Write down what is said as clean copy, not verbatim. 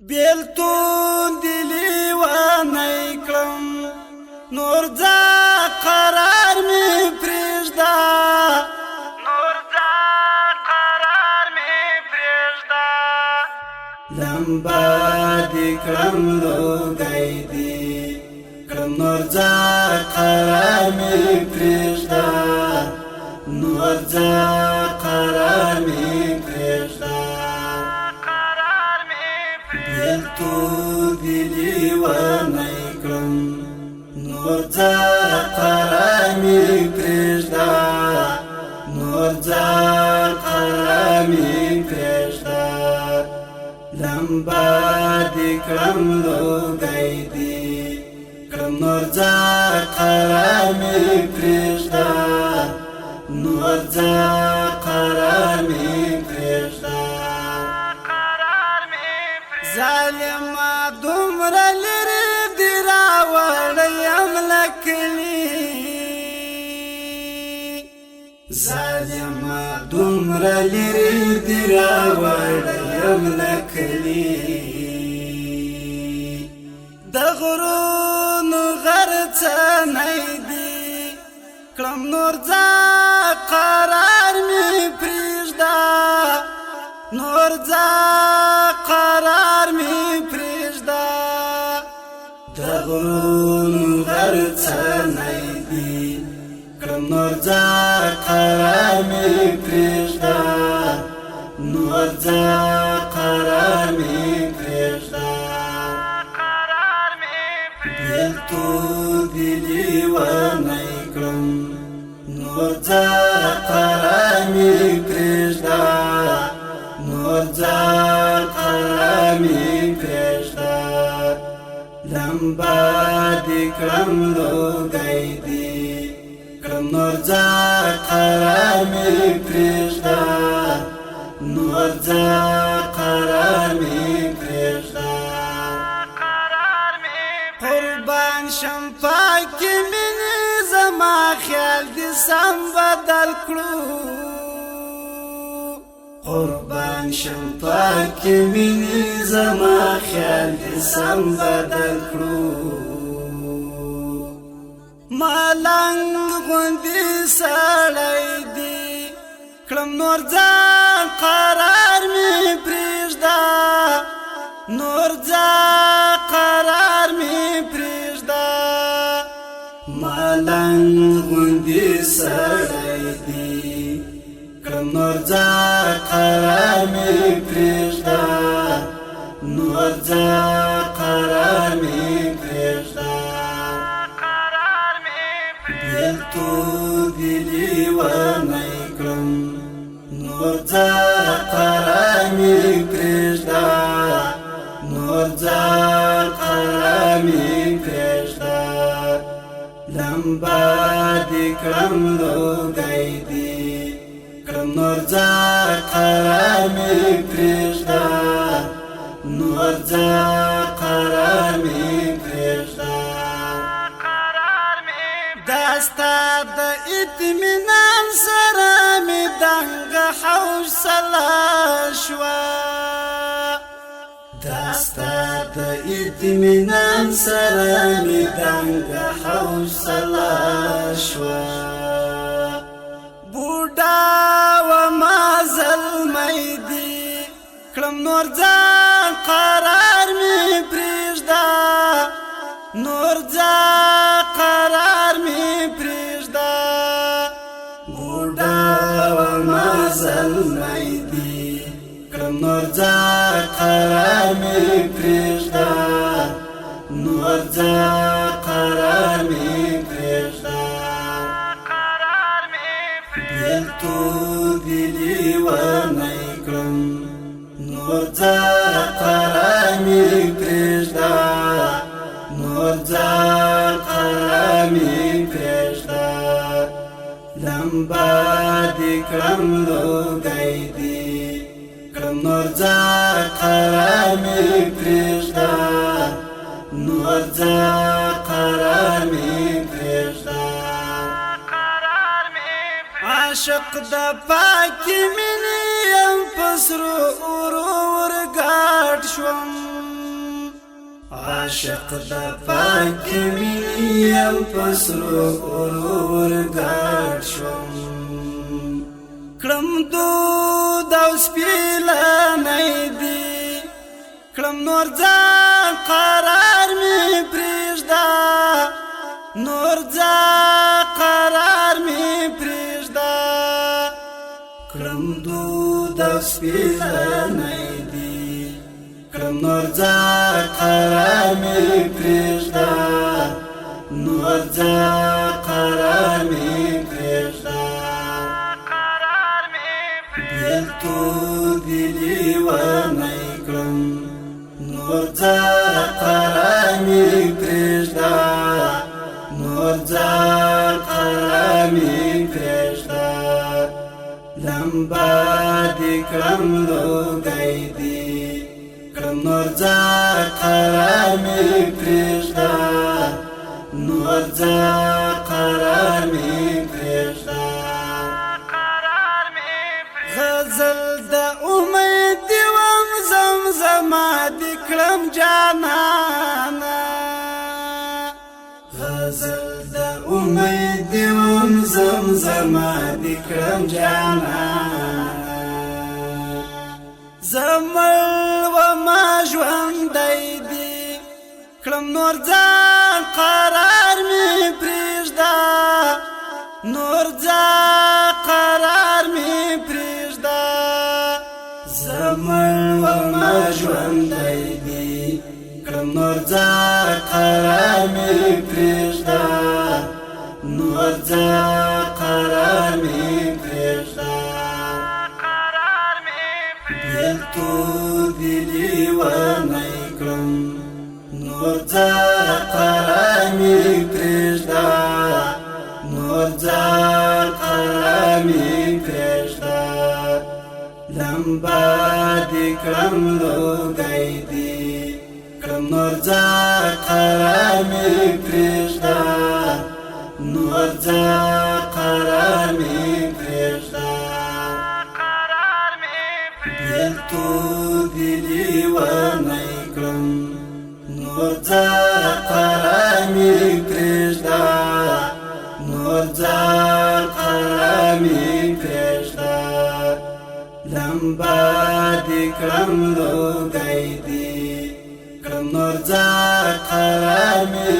بیلتون دلی و نیکلم نور ځا قرار می پریږدا لمبا دی کړم لوګی دی کړم نور ځا قرار می پریږدا نور ځا قرار می پریږدا بیلتون دلی و نیکلم نور ځا قرار می پریږدا نور ځا قرار می پریږدا لمبا دی کړم لوګی دی کړم نور ځا قرار می پریږدا نور ځا قرار می پریږدا ظالما دومره لرې دي راوړیم له کلي ظالما دومره لرې دي راوړیم له کلي د غرونو غرڅنی دي کړم نور ځا قرار می پریږدا نور ځا قرار می پریږدا د غرونو غرڅنی دي کړم نور ځا قرار می پریږدا نور ځا قرار می پریږدا بیلتون دلی و نیکلم نور ځا قرار می پریږدا نور ځا قرار می پریږدا لمبا دی کړم لوګی دی کړم نور ځا قرار می پریږدا نور ځا قرار می پریږدا قربان شم پاکی مینې زما خیال دې سم بدل کړو قربان شم پاکی مینې زما خیال دې سم بدل کړو ملنګ غوندې سړی دی کړم نور ځا قرار می پریږدا نور ځا قرار می پریږدا ملنګ غوندې سړی دی کړم نور ځا قرار می پریږدا نور ځا قرار می پریږدا بیلتون دلی و نیکلم نور ځا قرار می پریږدا نور ځا قرار می پریږدا لمبا دی کړم لوګی دی کړم نور ځا قرار می پریږدا نور ځا قرار می پریږدا داستا د اطمینان سره می دنګه حوصله شوه داستا د اطمینان سره می دنګه حوصله شوه بوډا و ما زلمی دی کړم نور ځا قرار می پریږدا نور ځا قرار می پریږدا بوډا و ما زلمی دی کړم نور ځا قرار می پریږدا نور ځا قرار می پریږدا بیلتون دلی و نیکلم نور ځا قرار می پریږدا نور ځا قرار می پریږدا لمبا دی کړم لوګی دی کړم نور ځا قرار می پریږدا نور ځا قرار می پریږدا عاشق د پاکی مینې یم په پسرو اور ګډ شوم عاشق د پاک مینې پسرو اور ګډ شوم کړم دود او سپیلنی دی کړم نور ځان قرار مې پرېږده نور ځان قرار مې پرېږده کړم دود او سپیلنی دی کړم نور ځان قرار مې پرېږده نور ځان قرار مې پرېږده بیلتون دی لیونی کړم نور ځان قرار مې پرېږده نور ځان قرار مې پرېږده لمبا دې کړم لوګی دی کړم نور ځان قرار مې پرېږده نور ځان قرار مې پرېږده غزل د امید دیوم زمزمه دی کړم جانانا غزل د امید دیوم زمزمه دی کړم جانانا زمل و ما ژوندی دی کړم نور ځان قرار مې پرېږده نور ځان قرار مې پرېږده زمل و ما ژوندی دی کړم نور ځان قرار مې پرېږده نور ځان قرار مې پرېږده بیلتون دی لیونی کړم نور ځان قرار مې پرېږده نور ځان قرار مې پرېږده لمبا دې کړم لوګی دی کړم نور ځان قرار مې پرېږده نور ځان قرار مې پرېږده بیلتون دی لیونی کړم نور ځان قرار مې پرېږده نور ځان قرار مې پرېږده لمبا دې کړم لوګی دی کړم نور ځان قرار مې